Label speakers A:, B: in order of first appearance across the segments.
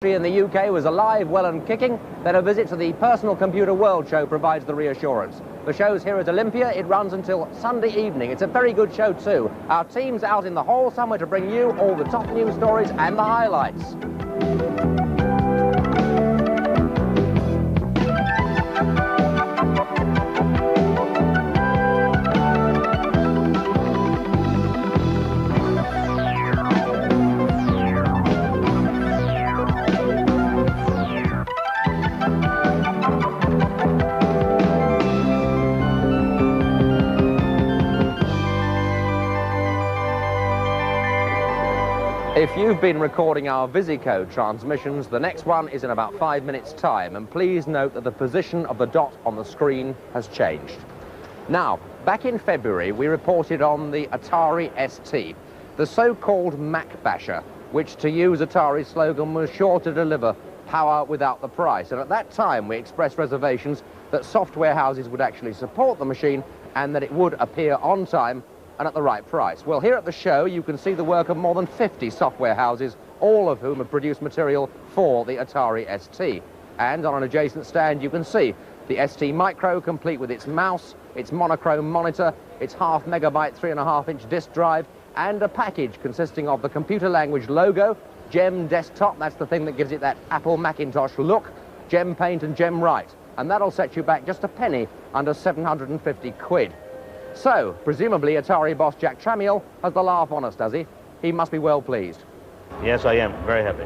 A: In the UK was alive, well and kicking, then a visit to the Personal Computer World Show provides the reassurance. The show's here at Olympia. It runs until Sunday evening. It's a very good show too. Our team's out in the hall somewhere to bring you all the top news stories and the highlights. If you've been recording our VisiCode transmissions, the next one is in about 5 minutes' time, and please note that the position of the dot on the screen has changed. Now, back in February, we reported on the Atari ST, the so-called Mac basher, which, to use Atari's slogan, was sure to deliver power without the price. And at that time, we expressed reservations that software houses would actually support the machine and that it would appear on time and at the right price. Well, here at the show, you can see the work of more than 50 software houses, all of whom have produced material for the Atari ST. And on an adjacent stand, you can see the ST Micro, complete with its mouse, its monochrome monitor, its half-megabyte 3.5-inch disk drive, and a package consisting of the computer language logo, Gem Desktop, that's the thing that gives it that Apple Macintosh look, Gem Paint and Gem Write. And that'll set you back just a penny under 750 quid. So, presumably Atari boss Jack Tramiel has the laugh on us, does he? He must be well pleased.
B: Yes, I am. Very happy.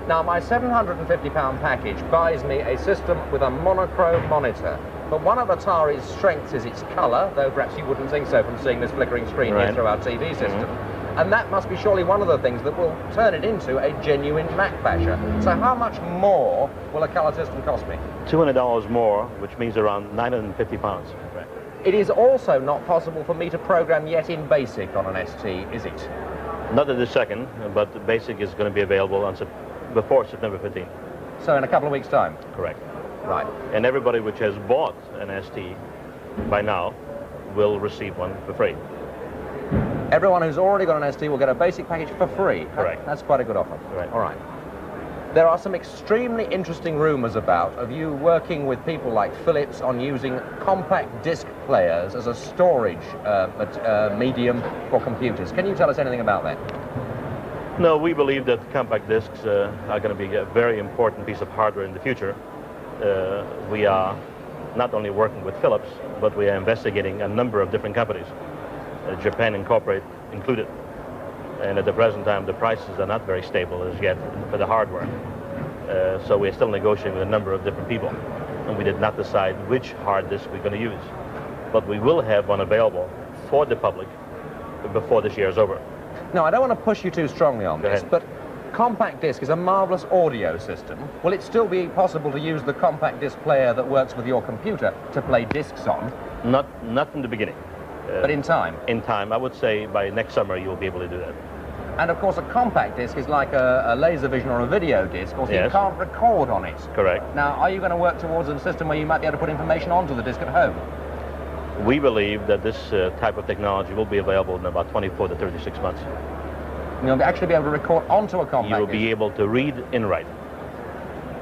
A: Now, my £750 package buys me a system with a monochrome monitor. But one of Atari's strengths is its colour, though perhaps you wouldn't think so from seeing this flickering screen here through our TV system. And that must be surely one of the things that will turn it into a genuine Mac basher. So how much more will a colour system cost me?
B: $200 more, which means around £950. Right.
A: It is also not possible for me to program yet in BASIC on an ST, is it?
B: Not at the second, but the BASIC is going to be available on before September 15th.
A: So in a couple of weeks' time?
B: Correct.
A: Right.
B: And everybody which has bought an ST by now will receive one for free.
A: Everyone who's already got an ST will get a BASIC package for free?
B: Correct.
A: That's quite a good offer.
B: Right.
A: All right. There are some extremely interesting rumours about of you working with people like Philips on using compact disc players as a storage medium for computers. Can you tell us anything about that?
B: No, we believe that compact discs are going to be a very important piece of hardware in the future. We are not only working with Philips, but we are investigating a number of different companies, Japan Incorporated included. And at the present time, the prices are not very stable as yet for the hardware. So we're still negotiating with a number of different people. And we did not decide which hard disk we're going to use. But we will have one available for the public before this year is over.
A: Now, I don't want to push you too strongly on this, but compact disc is a marvellous audio system. Will it still be possible to use the compact disc player that works with your computer to play discs on?
B: Not in the beginning.
A: But in time?
B: In time. I would say by next summer you'll be able to do that.
A: And of course a compact disc is like a laser vision or a video disc, or so you can't record on it.
B: Correct.
A: Now, are you going to work towards a system where you might be able to put information onto the disc at home?
B: We believe that this type of technology will be available in about 24 to 36 months.
A: You'll actually be able to record onto a compact disc?
B: You will be able to read and write.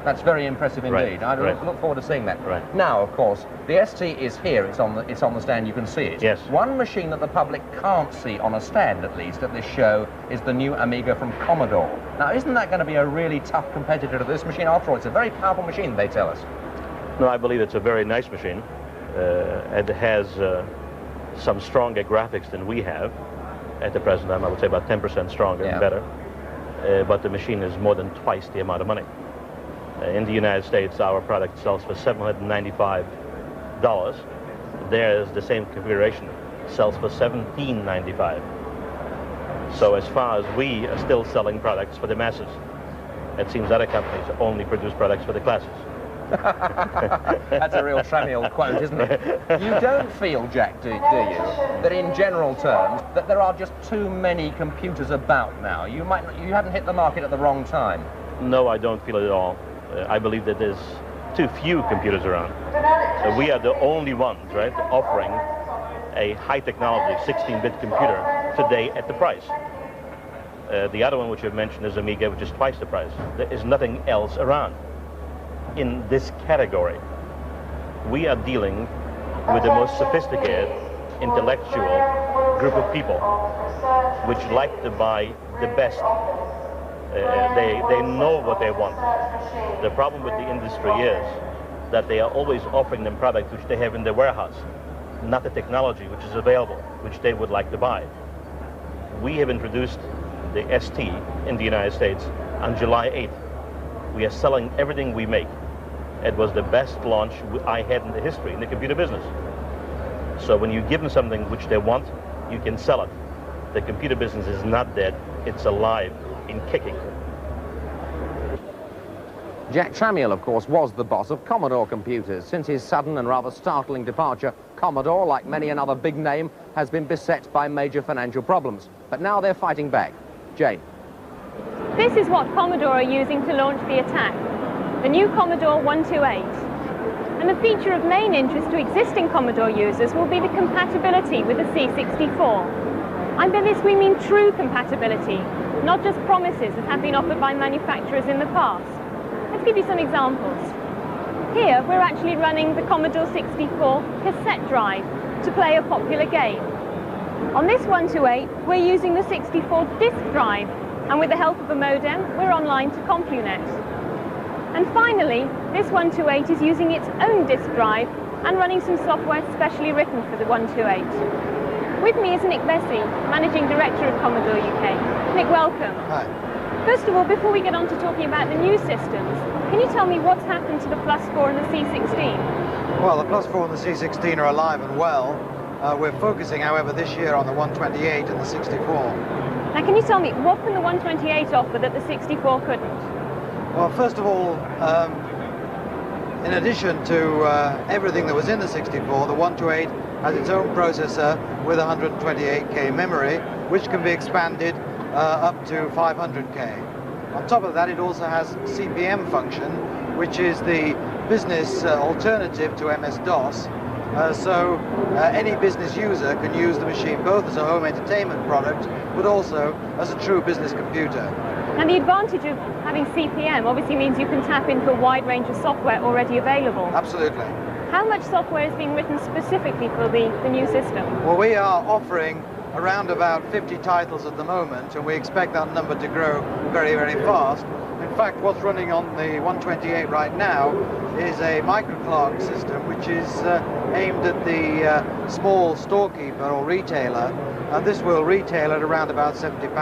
A: That's very impressive indeed. I look forward to seeing that.
B: Right.
A: Now, of course, the ST is here. It's on the stand. You can see it.
B: Yes.
A: One machine that the public can't see on a stand, at least, at this show, is the new Amiga from Commodore. Now, isn't that going to be a really tough competitor to this machine? After all, it's a very powerful machine, they tell us.
B: No, I believe it's a very nice machine. It has some stronger graphics than we have at the present time. I would say about 10% stronger and better. But the machine is more than twice the amount of money. In the United States, our product sells for $795. There's the same configuration, sells for $1795. So as far as we are still selling products for the masses, it seems other companies only produce products for the classes.
A: That's a real Tramiel quote, isn't it? You don't feel, Jack, do you, that in general terms, that there are just too many computers about now? You haven't hit the market at the wrong time.
B: No, I don't feel it at all. I believe that there's too few computers around. We are the only ones, right, offering a high-technology 16-bit computer today at the price. The other one which you've mentioned is Amiga, which is twice the price. There is nothing else around in this category. We are dealing with the most sophisticated, intellectual group of people which like to buy the best. They know what they want. The problem with the industry is that they are always offering them products which they have in their warehouse, not the technology which is available, which they would like to buy. We have introduced the ST in the United States on July 8th. We are selling everything we make. It was the best launch I had in the history in the computer business. So when you give them something which they want, you can sell it. The computer business is not dead, it's alive in kicking.
A: Jack Tramiel, of course, was the boss of Commodore Computers. Since his sudden and rather startling departure, Commodore, like many another big name, has been beset by major financial problems. But now they're fighting back. Jane.
C: This is what Commodore are using to launch the attack, the new Commodore 128. And the feature of main interest to existing Commodore users will be the compatibility with the C64. And by this we mean true compatibility, not just promises that have been offered by manufacturers in the past. Let's give you some examples. Here we're actually running the Commodore 64 cassette drive to play a popular game. On this 128 we're using the 64 disk drive, and with the help of a modem we're online to CompuNet. And finally, this 128 is using its own disk drive and running some software specially written for the 128. With me is Nick Vesey, Managing Director of Commodore UK. Nick, welcome.
D: Hi.
C: First of all, before we get on to talking about the new systems, can you tell me what's happened to the Plus 4 and the C16?
D: Well, the Plus 4 and the C16 are alive and well. We're focusing, however, this year on the 128 and the 64.
C: Now, can you tell me, what can the 128 offer that the 64 couldn't?
D: Well, first of all, in addition to everything that was in the 64, the 128 has its own processor with 128K memory, which can be expanded up to 500K. On top of that, it also has CPM function, which is the business alternative to MS-DOS. So any business user can use the machine both as a home entertainment product, but also as a true business computer.
C: Now, the advantage of having CPM obviously means you can tap into a wide range of software already available.
D: Absolutely.
C: How much software is being written specifically for the new system?
D: Well, we are offering around about 50 titles at the moment, and we expect that number to grow very, very fast. In fact, what's running on the 128 right now is a microclock system, which is aimed at the small storekeeper or retailer, and this will retail at around about £70.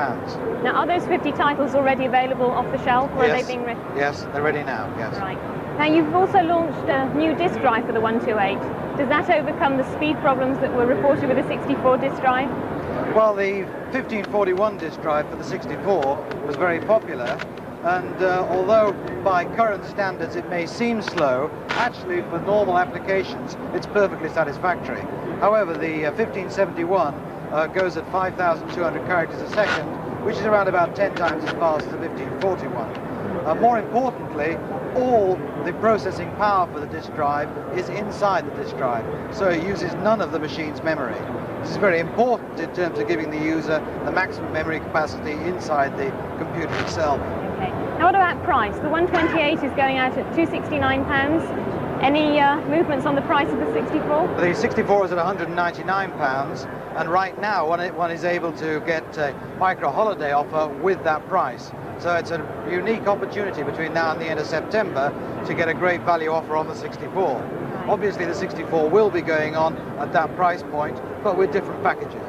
C: Now, are those 50 titles already available off the shelf, or
D: Yes.
C: are they being written?
D: Yes, they're ready now, yes.
C: Right. Now, you've also launched a new disk drive for the 128. Does that overcome the speed problems that were reported with the 64 disk drive?
D: Well, the 1541 disk drive for the 64 was very popular, and although by current standards it may seem slow, actually for normal applications it's perfectly satisfactory. However, the 1571 goes at 5,200 characters a second, which is around about 10 times as fast as the 1541. More importantly, all the processing power for the disk drive is inside the disk drive, so it uses none of the machine's memory. This is very important in terms of giving the user the maximum memory capacity inside the computer itself.
C: Okay. Now, what about price? The 128 is going out at £269. Any movements on the price of the 64?
D: The 64 is at £199, and right now one is able to get a micro holiday offer with that price. So it's a unique opportunity between now and the end of September to get a great value offer on the 64. Obviously the 64 will be going on at that price point, but with different packages.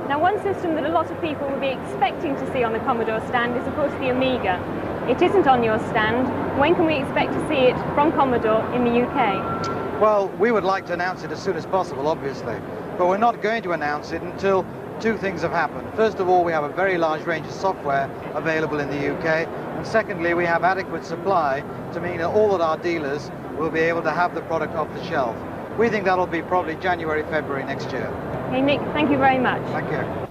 C: Now, one system that a lot of people will be expecting to see on the Commodore stand is, of course, the Amiga. It isn't on your stand. When can we expect to see it from Commodore in the UK?
D: Well, we would like to announce it as soon as possible, obviously, but we're not going to announce it until two things have happened. First of all, we have a very large range of software available in the UK, and secondly, we have adequate supply to mean that all of our dealers will be able to have the product off the shelf. We think that'll be probably January, February next year.
C: Okay, Nick, thank you very much.
D: Thank you.